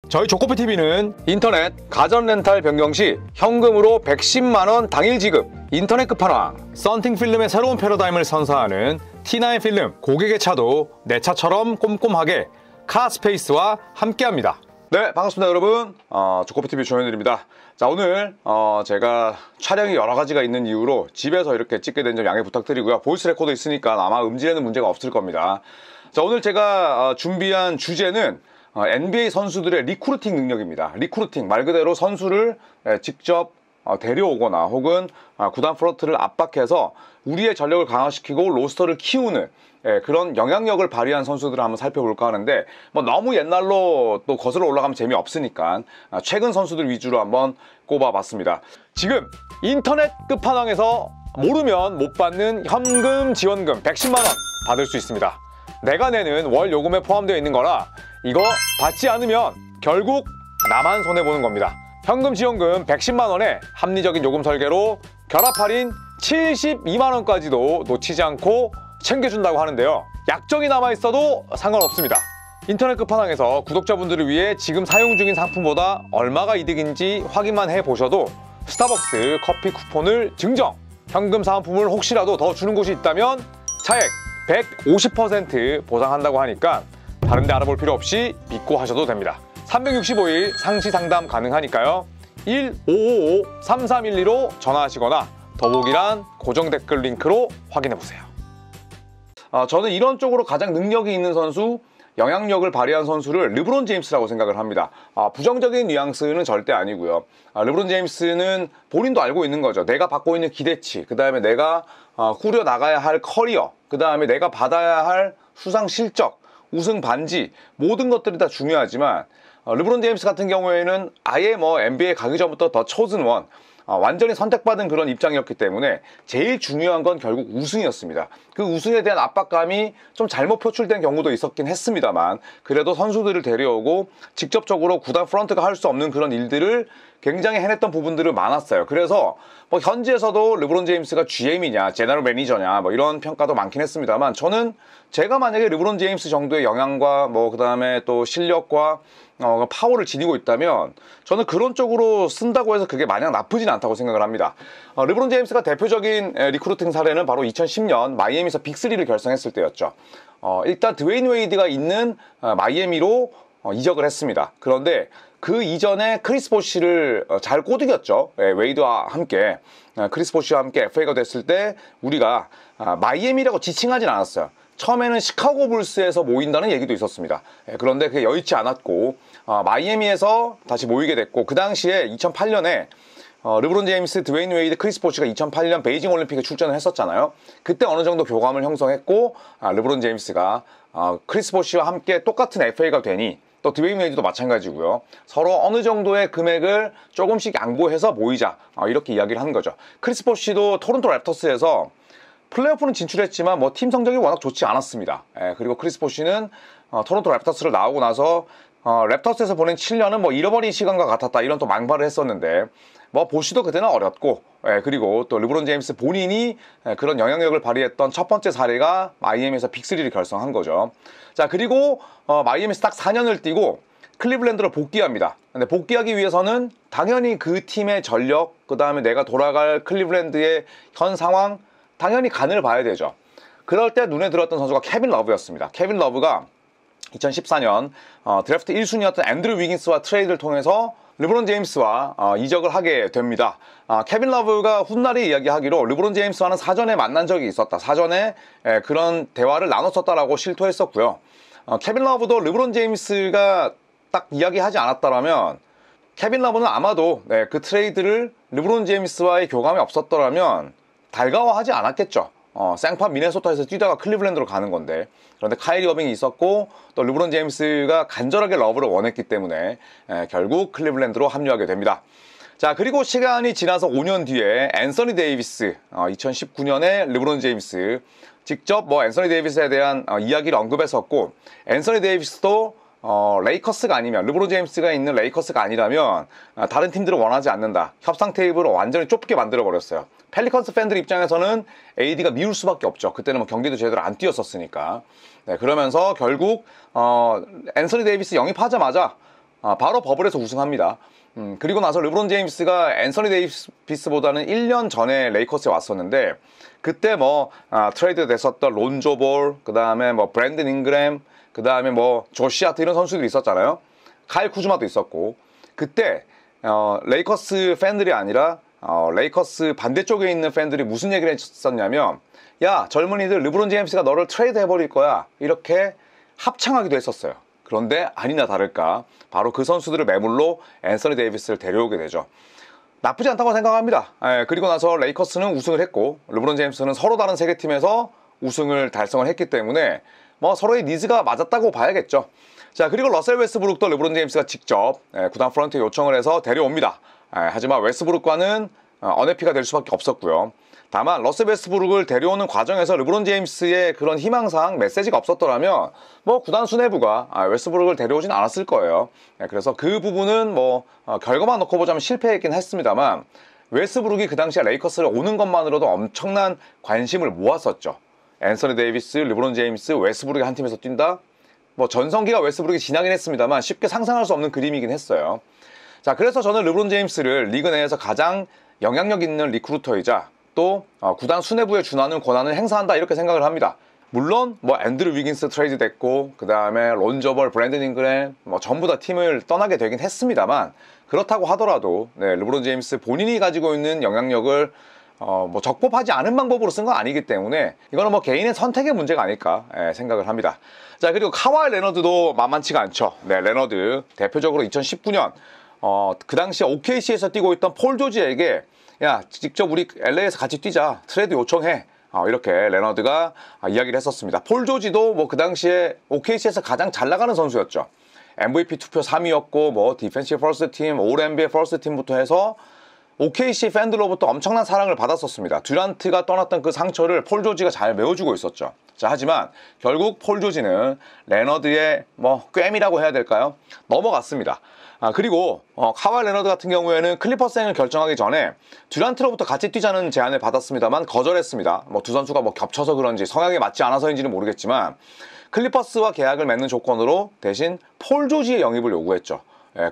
저희 조코피TV는 인터넷 가전 렌탈 변경 시 현금으로 110만원 당일 지급, 인터넷 끝판왕, 썬팅 필름의 새로운 패러다임을 선사하는 T9 필름, 고객의 차도 내 차처럼 꼼꼼하게 카스페이스와 함께합니다. 네, 반갑습니다 여러분. 조코피TV 조현일입니다. 자, 오늘 제가 촬영이 여러 가지가 있는 이유로 집에서 이렇게 찍게 된 점 양해 부탁드리고요. 보이스 레코더 있으니까 아마 음질에는 문제가 없을 겁니다. 자, 오늘 제가 준비한 주제는 NBA 선수들의 리크루팅 능력입니다. 리크루팅, 말 그대로 선수를 직접 데려오거나 혹은 구단 프런트를 압박해서 우리의 전력을 강화시키고 로스터를 키우는 그런 영향력을 발휘한 선수들을 한번 살펴볼까 하는데, 뭐 너무 옛날로 또 거슬러 올라가면 재미없으니까 최근 선수들 위주로 한번 꼽아봤습니다. 지금 인터넷 끝판왕에서 모르면 못 받는 현금 지원금 110만원 받을 수 있습니다. 내가 내는 월 요금에 포함되어 있는 거라 이거 받지 않으면 결국 나만 손해보는 겁니다. 현금 지원금 110만원에 합리적인 요금 설계로 결합 할인 72만원까지도 놓치지 않고 챙겨준다고 하는데요. 약정이 남아있어도 상관없습니다. 인터넷 끝판왕에서 구독자분들을 위해 지금 사용 중인 상품보다 얼마가 이득인지 확인만 해보셔도 스타벅스 커피 쿠폰을 증정! 현금 사은품을 혹시라도 더 주는 곳이 있다면 차액 150% 보상한다고 하니까 다른 데 알아볼 필요 없이 믿고 하셔도 됩니다. 365일 상시 상담 가능하니까요. 1555-3312로 전화하시거나 더보기란 고정 댓글 링크로 확인해보세요. 저는 이런 쪽으로 가장 능력이 있는 선수, 영향력을 발휘한 선수를 르브론 제임스라고 생각을 합니다. 부정적인 뉘앙스는 절대 아니고요. 르브론 제임스는 본인도 알고 있는 거죠. 내가 받고 있는 기대치, 그 다음에 내가 꾸려 나가야 할 커리어, 그 다음에 내가 받아야 할 수상 실적, 우승 반지, 모든 것들이 다 중요하지만 르브론 제임스 같은 경우에는 아예 NBA 가기 전부터 더 초즌 원, 완전히 선택받은 그런 입장이었기 때문에 제일 중요한 건 결국 우승이었습니다. 그 우승에 대한 압박감이 좀 잘못 표출된 경우도 있었긴 했습니다만, 그래도 선수들을 데려오고 직접적으로 구단 프런트가 할 수 없는 그런 일들을 굉장히 해냈던 부분들은 많았어요. 그래서 현지에서도 르브론 제임스가 GM이냐 제너럴 매니저냐 이런 평가도 많긴 했습니다만, 저는 제가 만약에 르브론 제임스 정도의 영향과 그 다음에 또 실력과 파워를 지니고 있다면 저는 그런 쪽으로 쓴다고 해서 그게 마냥 나쁘진 않다고 생각을 합니다. 르브론 제임스가 대표적인 리크루팅 사례는 바로 2010년 마이애미에서 빅3를 결성했을 때였죠. 일단 드웨인 웨이드가 있는 마이애미로 이적을 했습니다. 그런데 그 이전에 크리스 보쉬를 잘 꼬드겼죠. 웨이드와 함께, 크리스 보쉬와 함께 FA가 됐을 때 우리가 마이애미라고 지칭하진 않았어요. 처음에는 시카고 불스에서 모인다는 얘기도 있었습니다. 그런데 그게 여의치 않았고 마이애미에서 다시 모이게 됐고, 그 당시에 2008년에 르브론 제임스, 드웨인 웨이드, 크리스 보쉬가 2008년 베이징 올림픽에 출전을 했었잖아요. 그때 어느 정도 교감을 형성했고 르브론 제임스가 크리스 보쉬와 함께 똑같은 FA가 되니, 또 드웨인 웨이드도 마찬가지고요. 서로 어느 정도의 금액을 조금씩 양보해서 모이자, 이렇게 이야기를 한 거죠. 크리스 보쉬도 토론토 랩터스에서 플레이오프는 진출했지만 팀 성적이 워낙 좋지 않았습니다. 그리고 크리스 보쉬는 토론토 랩터스를 나오고 나서 랩터스에서 보낸 7년은 잃어버린 시간과 같았다, 이런 또 망발을 했었는데, 보쉬도 그때는 어렸고, 그리고 또 르브론 제임스 본인이 그런 영향력을 발휘했던 첫 번째 사례가 마이애미에서 빅3를 결성한 거죠. 자, 그리고 마이애미에서 딱 4년을 뛰고 클리블랜드로 복귀합니다. 근데 복귀하기 위해서는 당연히 그 팀의 전력, 그 다음에 내가 돌아갈 클리블랜드의 현 상황, 당연히 간을 봐야 되죠. 그럴 때 눈에 들었던 선수가 케빈 러브였습니다. 케빈 러브가 2014년 드래프트 1순위였던 앤드류 위긴스와 트레이드를 통해서 르브론 제임스와 이적을 하게 됩니다. 케빈 러브가 훗날에 이야기하기로 르브론 제임스와는 사전에 만난 적이 있었다, 사전에 그런 대화를 나눴었다라고 실토했었고요. 케빈 러브도 르브론 제임스가 딱 이야기하지 않았더라면 케빈 러브는 아마도 그 트레이드를 르브론 제임스와의 교감이 없었더라면 달가워하지 않았겠죠. 생파 미네소타에서 뛰다가 클리블랜드로 가는 건데, 그런데 카이리 어빙이 있었고 또 르브론 제임스가 간절하게 러브를 원했기 때문에 결국 클리블랜드로 합류하게 됩니다. 자, 그리고 시간이 지나서 5년 뒤에 앤서니 데이비스, 2019년에 르브론 제임스 직접 앤서니 데이비스에 대한 이야기를 언급했었고, 앤서니 데이비스도 레이커스가 아니면, 르브론 제임스가 있는 레이커스가 아니라면 다른 팀들을 원하지 않는다, 협상 테이블을 완전히 좁게 만들어 버렸어요. 펠리컨스 팬들 입장에서는 AD가 미울 수밖에 없죠. 그때는 경기도 제대로 안 뛰었었으니까. 그러면서 결국 앤서니 데이비스 영입하자마자 바로 버블에서 우승합니다. 그리고 나서 르브론 제임스가 앤서니 데이비스보다는 1년 전에 레이커스에 왔었는데 그때 트레이드 됐었던 론조 볼, 그 다음에 브랜든 잉그램, 그 다음에 조시 하트 이런 선수들이 있었잖아요. 카일 쿠즈마도 있었고, 그때 레이커스 팬들이 아니라 레이커스 반대쪽에 있는 팬들이 무슨 얘기를 했었냐면, 야, 젊은이들, 르브론 제임스가 너를 트레이드 해버릴 거야, 이렇게 합창하기도 했었어요. 그런데 아니나 다를까 바로 그 선수들을 매물로 앤서니 데이비스를 데려오게 되죠. 나쁘지 않다고 생각합니다. 그리고 나서 레이커스는 우승을 했고 르브론 제임스는 서로 다른 세계 팀에서 우승을 달성을 했기 때문에 서로의 니즈가 맞았다고 봐야겠죠. 자, 그리고 러셀 웨스브룩도 르브론 제임스가 직접 구단 프런트에 요청을 해서 데려옵니다. 하지만 웨스브룩과는 언해피가 될 수밖에 없었고요. 다만 러셀 웨스브룩을 데려오는 과정에서 르브론 제임스의 그런 희망사항, 메시지가 없었더라면 구단 수뇌부가 웨스브룩을 데려오진 않았을 거예요. 그래서 그 부분은 결과만 놓고 보자면 실패했긴 했습니다만, 웨스브룩이 그 당시에 레이커스를 오는 것만으로도 엄청난 관심을 모았었죠. 앤서니 데이비스, 르브론 제임스, 웨스브룩이 한 팀에서 뛴다? 전성기가 웨스브룩이 지나긴 했습니다만 쉽게 상상할 수 없는 그림이긴 했어요. 자, 그래서 저는 르브론 제임스를 리그 내에서 가장 영향력 있는 리크루터이자 또 구단 수뇌부에 준하는 권한을 행사한다, 이렇게 생각을 합니다. 물론 앤드류 위긴스 트레이드 됐고, 그 다음에 론저벌, 브랜든 잉그램 전부 다 팀을 떠나게 되긴 했습니다만, 그렇다고 하더라도 르브론 제임스 본인이 가지고 있는 영향력을 적법하지 않은 방법으로 쓴 건 아니기 때문에 이거는 개인의 선택의 문제가 아닐까 생각을 합니다. 자, 그리고 카와이 레너드도 만만치가 않죠. 레너드 대표적으로 2019년 그 당시에 OKC에서 뛰고 있던 폴 조지에게, 야, 직접 우리 LA에서 같이 뛰자, 트레이드 요청해, 이렇게 레너드가 이야기를 했었습니다. 폴 조지도 그 당시에 OKC에서 가장 잘 나가는 선수였죠. MVP 투표 3위였고 디펜시브 퍼스트 팀, 올 NBA 퍼스트 팀부터 해서 OKC 팬들로부터 엄청난 사랑을 받았었습니다. 듀란트가 떠났던 그 상처를 폴 조지가 잘 메워주고 있었죠. 자, 하지만 결국 폴 조지는 레너드의 꿰이라고 해야 될까요? 넘어갔습니다. 그리고 카와이 레너드 같은 경우에는 클리퍼스행을 결정하기 전에 듀란트로부터 같이 뛰자는 제안을 받았습니다만 거절했습니다. 두 선수가 겹쳐서 그런지 성향에 맞지 않아서인지는 모르겠지만 클리퍼스와 계약을 맺는 조건으로 대신 폴 조지의 영입을 요구했죠.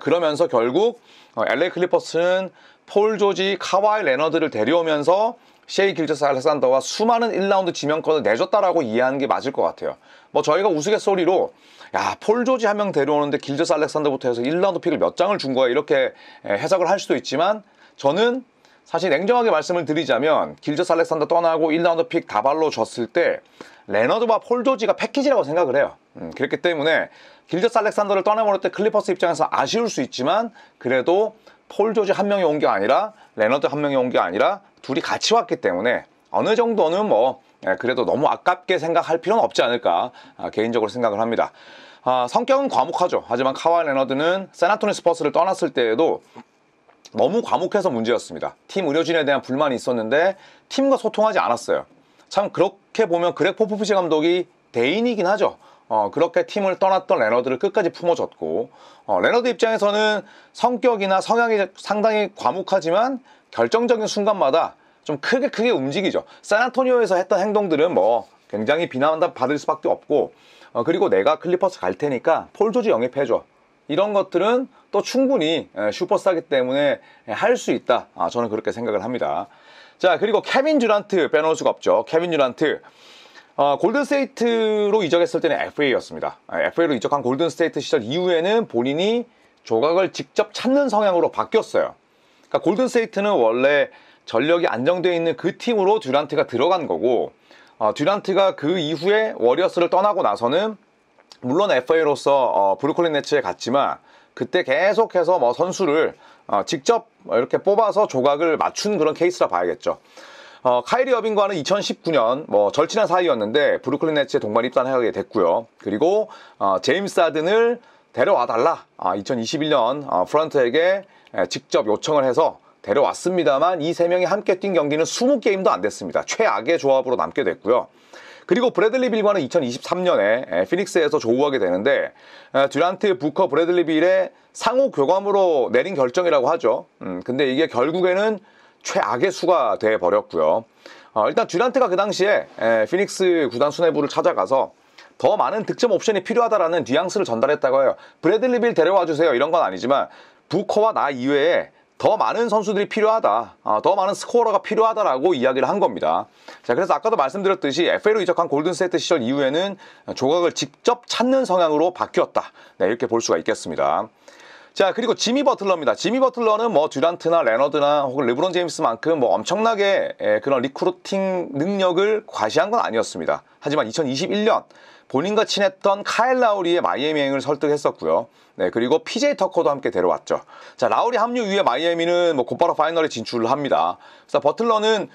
그러면서 결국 LA 클리퍼스는 폴 조지, 카와이 레너드를 데려오면서 셰이 길저스 알렉산더와 수많은 1라운드 지명권을 내줬다라고 이해하는 게 맞을 것 같아요. 저희가 우스갯소리로, 야, 폴 조지 한 명 데려오는데 길저스 알렉산더부터 해서 1라운드 픽을 몇 장을 준 거야, 이렇게 해석을 할 수도 있지만, 저는 사실 냉정하게 말씀을 드리자면 길저스 알렉산더 떠나고 1라운드 픽 다발로 줬을 때 레너드와 폴 조지가 패키지라고 생각을 해요. 그렇기 때문에 길저스 알렉산더를 떠나버릴 때 클리퍼스 입장에서 아쉬울 수 있지만, 그래도 폴 조지 한 명이 온 게 아니라 레너드 한 명이 온 게 아니라 둘이 같이 왔기 때문에 어느 정도는 그래도 너무 아깝게 생각할 필요는 없지 않을까 개인적으로 생각을 합니다. 성격은 과묵하죠. 하지만 카와이 레너드는 샌안토니 스퍼스를 떠났을 때에도 너무 과묵해서 문제였습니다. 팀 의료진에 대한 불만이 있었는데 팀과 소통하지 않았어요. 참 그렇게 보면 그렉 포포비치 감독이 대인이긴 하죠. 그렇게 팀을 떠났던 레너드를 끝까지 품어줬고, 레너드 입장에서는 성격이나 성향이 상당히 과묵하지만 결정적인 순간마다 좀 크게 움직이죠. 샌안토니오에서 했던 행동들은 굉장히 비난받을 수밖에 없고, 그리고 내가 클리퍼스 갈 테니까 폴 조지 영입해줘, 이런 것들은 또 충분히 슈퍼스타이기 때문에 할 수 있다, 저는 그렇게 생각을 합니다. 자, 그리고 케빈 듀란트 빼놓을 수가 없죠. 케빈 듀란트 골든스테이트로 이적했을 때는 FA였습니다. FA로 이적한 골든스테이트 시절 이후에는 본인이 조각을 직접 찾는 성향으로 바뀌었어요. 그러니까 골든스테이트는 원래 전력이 안정되어 있는 그 팀으로 듀란트가 들어간 거고, 듀란트가 그 이후에 워리어스를 떠나고 나서는 물론 FA로서 브루클린 네츠에 갔지만 그때 계속해서 선수를 직접 이렇게 뽑아서 조각을 맞춘 그런 케이스라 봐야겠죠. 카이리 어빙과는 2019년 절친한 사이였는데 브루클린 네츠에 동반 입단하게 됐고요. 그리고 제임스 하든을 데려와 달라, 2021년 프런트에게 직접 요청을 해서 데려왔습니다만 이 세 명이 함께 뛴 경기는 20게임도 안 됐습니다. 최악의 조합으로 남게 됐고요. 그리고 브래들리 빌과는 2023년에 피닉스에서 조우하게 되는데, 듀란트, 부커, 브래들리 빌의 상호 교감으로 내린 결정이라고 하죠. 근데 이게 결국에는 최악의 수가 돼버렸고요. 일단 듀란트가 그 당시에 피닉스 구단 수뇌부를 찾아가서 더 많은 득점 옵션이 필요하다라는 뉘앙스를 전달했다고 해요. 브래들리 빌 데려와 주세요 이런 건 아니지만 부커와 나 이외에 더 많은 선수들이 필요하다, 더 많은 스코어러가 필요하다라고 이야기를 한 겁니다. 자, 그래서 아까도 말씀드렸듯이 FA로 이적한 골든스테이트 시절 이후에는 조각을 직접 찾는 성향으로 바뀌었다. 네, 이렇게 볼 수가 있겠습니다. 자, 그리고 지미 버틀러입니다. 지미 버틀러는 뭐 듀란트나 레너드나 혹은 르브론 제임스만큼 뭐 엄청나게 그런 리크루팅 능력을 과시한 건 아니었습니다. 하지만 2021년 본인과 친했던 카일 라우리의 마이애미 행을 설득했었고요. 네, 그리고 PJ 터커도 함께 데려왔죠. 자, 라우리 합류 이후에 마이애미는 뭐 곧바로 파이널에 진출을 합니다. 그래서 버틀러는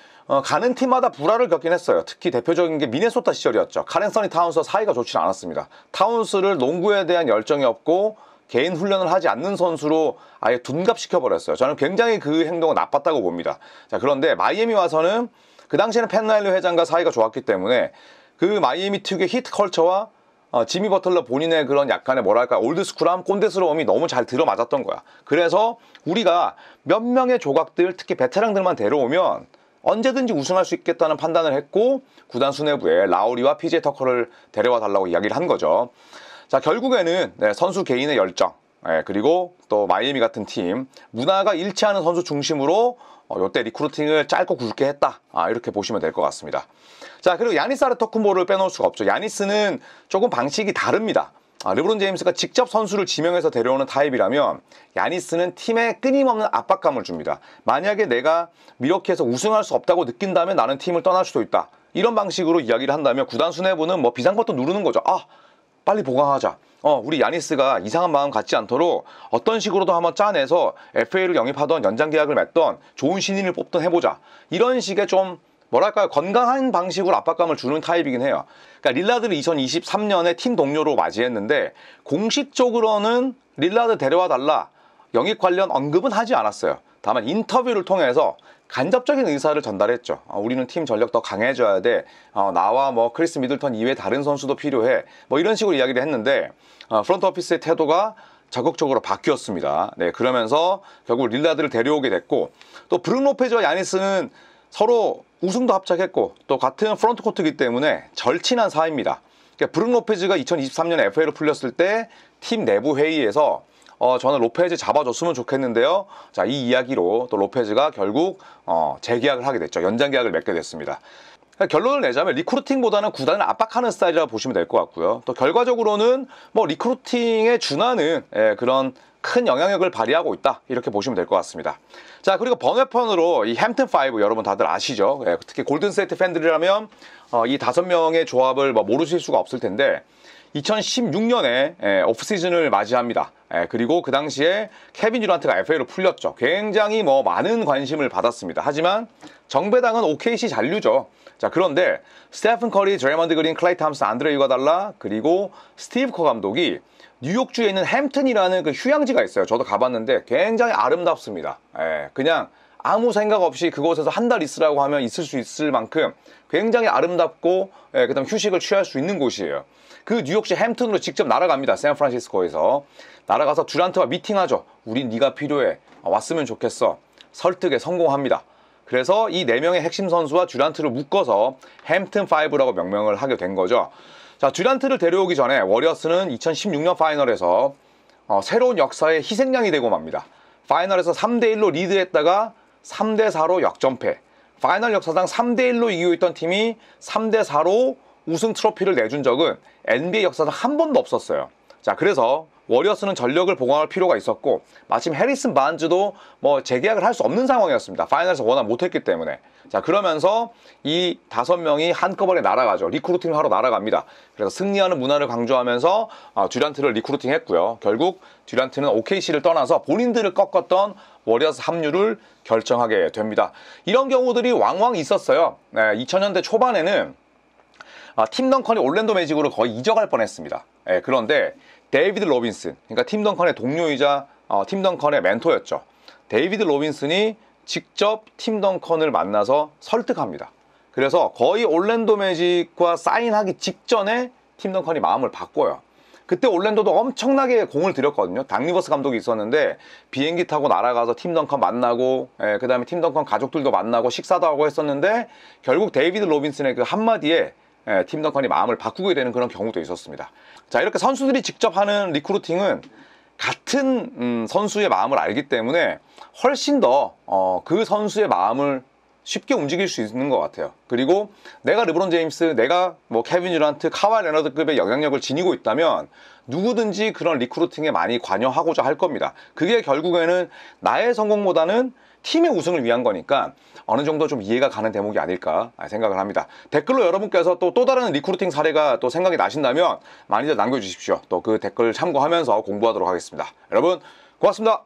가는 팀마다 불화를 겪긴 했어요. 특히 대표적인 게 미네소타 시절이었죠. 카렌서니 타운스와 사이가 좋지는 않았습니다. 타운스를 농구에 대한 열정이 없고 개인 훈련을 하지 않는 선수로 아예 둔갑시켜버렸어요. 저는 굉장히 그 행동은 나빴다고 봅니다. 자, 그런데 마이애미 와서는 그 당시에는 팬 라일리 회장과 사이가 좋았기 때문에 그 마이애미 특유의 히트 컬처와 지미 버틀러 본인의 그런 약간의 뭐랄까 올드스쿨함, 꼰대스러움이 너무 잘 들어맞았던 거야. 그래서 우리가 몇 명의 조각들, 특히 베테랑들만 데려오면 언제든지 우승할 수 있겠다는 판단을 했고 구단 수뇌부에 라우리와 PJ 터커를 데려와 달라고 이야기를 한 거죠. 자, 결국에는 선수 개인의 열정, 그리고 또 마이애미 같은 팀 문화가 일치하는 선수 중심으로 이때 리크루팅을 짧고 굵게 했다, 이렇게 보시면 될 것 같습니다. 자, 그리고 야니스 아르토쿤보를 빼놓을 수가 없죠. 야니스는 조금 방식이 다릅니다. 르브론 제임스가 직접 선수를 지명해서 데려오는 타입이라면 야니스는 팀에 끊임없는 압박감을 줍니다. 만약에 내가 미러키에서 우승할 수 없다고 느낀다면 나는 팀을 떠날 수도 있다, 이런 방식으로 이야기를 한다면 구단 수뇌부는 뭐 비상 버튼 누르는 거죠. 빨리 보강하자. 우리 야니스가 이상한 마음 갖지 않도록 어떤 식으로도 한번 짜내서 FA를 영입하던 연장 계약을 맺던 좋은 신인을 뽑던 해보자. 이런 식의 좀 뭐랄까요, 건강한 방식으로 압박감을 주는 타입이긴 해요. 그러니까 릴라드를 2023년에 팀 동료로 맞이했는데 공식적으로는 릴라드 데려와 달라 영입 관련 언급은 하지 않았어요. 다만 인터뷰를 통해서 간접적인 의사를 전달했죠. 우리는 팀 전력 더 강해져야 돼. 나와 뭐 크리스 미들턴 이외에 다른 선수도 필요해. 뭐 이런 식으로 이야기를 했는데 프론트 오피스의 태도가 적극적으로 바뀌었습니다. 네, 그러면서 결국 릴라드를 데려오게 됐고, 또 브룩 로페즈와 야니스는 서로 우승도 합작했고 또 같은 프론트 코트이기 때문에 절친한 사이입니다. 그러니까 브룩 로페즈가 2023년에 FA로 풀렸을 때 팀 내부 회의에서 저는 로페즈 잡아줬으면 좋겠는데요. 자, 이 이야기로 또 로페즈가 결국 재계약을 하게 됐죠. 연장 계약을 맺게 됐습니다. 그러니까 결론을 내자면 리크루팅보다는 구단을 압박하는 스타일이라고 보시면 될 것 같고요. 또 결과적으로는 뭐 리크루팅에 준하는 그런 큰 영향력을 발휘하고 있다, 이렇게 보시면 될 것 같습니다. 자, 그리고 번외편으로 이 햄튼 5 여러분 다들 아시죠? 특히 골든스테이트 팬들이라면 이 5명의 조합을 뭐 모르실 수가 없을 텐데 2016년에 오프시즌을 맞이합니다. 그리고 그 당시에 케빈 듀란트가 FA로 풀렸죠. 굉장히 뭐 많은 관심을 받았습니다. 하지만 정배당은 OKC 잔류죠. 자, 그런데 스테픈 커리, 드레이먼드 그린, 클레이 탐슨, 안드레 이과달라, 그리고 스티브 커 감독이 뉴욕주에 있는 햄튼이라는 그 휴양지가 있어요. 저도 가봤는데 굉장히 아름답습니다. 그냥 아무 생각 없이 그곳에서 한 달 있으라고 하면 있을 수 있을 만큼 굉장히 아름답고 그다음 휴식을 취할 수 있는 곳이에요. 그 뉴욕시 햄튼으로 직접 날아갑니다. 샌프란시스코에서 날아가서 듀란트와 미팅하죠. 우린 네가 필요해, 왔으면 좋겠어. 설득에 성공합니다. 그래서 이 4명의 핵심 선수와 듀란트를 묶어서 햄튼 5라고 명명을 하게 된 거죠. 자, 듀란트를 데려오기 전에 워리어스는 2016년 파이널에서 새로운 역사의 희생양이 되고 맙니다. 파이널에서 3대1로 리드했다가 3대4로 역전패. 파이널 역사상 3대1로 이기고 있던 팀이 3대4로 우승 트로피를 내준 적은 NBA 역사상 한 번도 없었어요. 자, 그래서 워리어스는 전력을 보강할 필요가 있었고 마침 해리슨 바른즈도 뭐 재계약을 할 수 없는 상황이었습니다. 파이널에서 워낙 못했기 때문에. 자, 그러면서 이 5명이 한꺼번에 날아가죠. 리크루팅을 하러 날아갑니다. 그래서 승리하는 문화를 강조하면서 듀란트를 리크루팅했고요. 결국 듀란트는 OKC를 떠나서 본인들을 꺾었던 워리어스 합류를 결정하게 됩니다. 이런 경우들이 왕왕 있었어요. 2000년대 초반에는 팀 덩컨이 올랜도 매직으로 거의 이적할 뻔했습니다. 그런데 데이비드 로빈슨, 그러니까 팀 덩컨의 동료이자 팀 덩컨의 멘토였죠. 데이비드 로빈슨이 직접 팀 덩컨을 만나서 설득합니다. 그래서 거의 올랜도 매직과 사인하기 직전에 팀 덩컨이 마음을 바꿔요. 그때 올랜도도 엄청나게 공을 들였거든요. 닥 리버스 감독이 있었는데 비행기 타고 날아가서 팀 덩컨 만나고 그 다음에 팀 덩컨 가족들도 만나고 식사도 하고 했었는데 결국 데이비드 로빈슨의 그 한마디에 팀 덩컨이 마음을 바꾸게 되는 그런 경우도 있었습니다. 자, 이렇게 선수들이 직접 하는 리크루팅은 같은 선수의 마음을 알기 때문에 훨씬 더 그 선수의 마음을 쉽게 움직일 수 있는 것 같아요. 그리고 내가 르브론 제임스, 내가 뭐 케빈 듀란트, 카와이 레너드급의 영향력을 지니고 있다면 누구든지 그런 리크루팅에 많이 관여하고자 할 겁니다. 그게 결국에는 나의 성공보다는 팀의 우승을 위한 거니까 어느 정도 좀 이해가 가는 대목이 아닐까 생각을 합니다. 댓글로 여러분께서 또 다른 리크루팅 사례가 또 생각이 나신다면 많이들 남겨주십시오. 또 그 댓글 참고하면서 공부하도록 하겠습니다. 여러분 고맙습니다.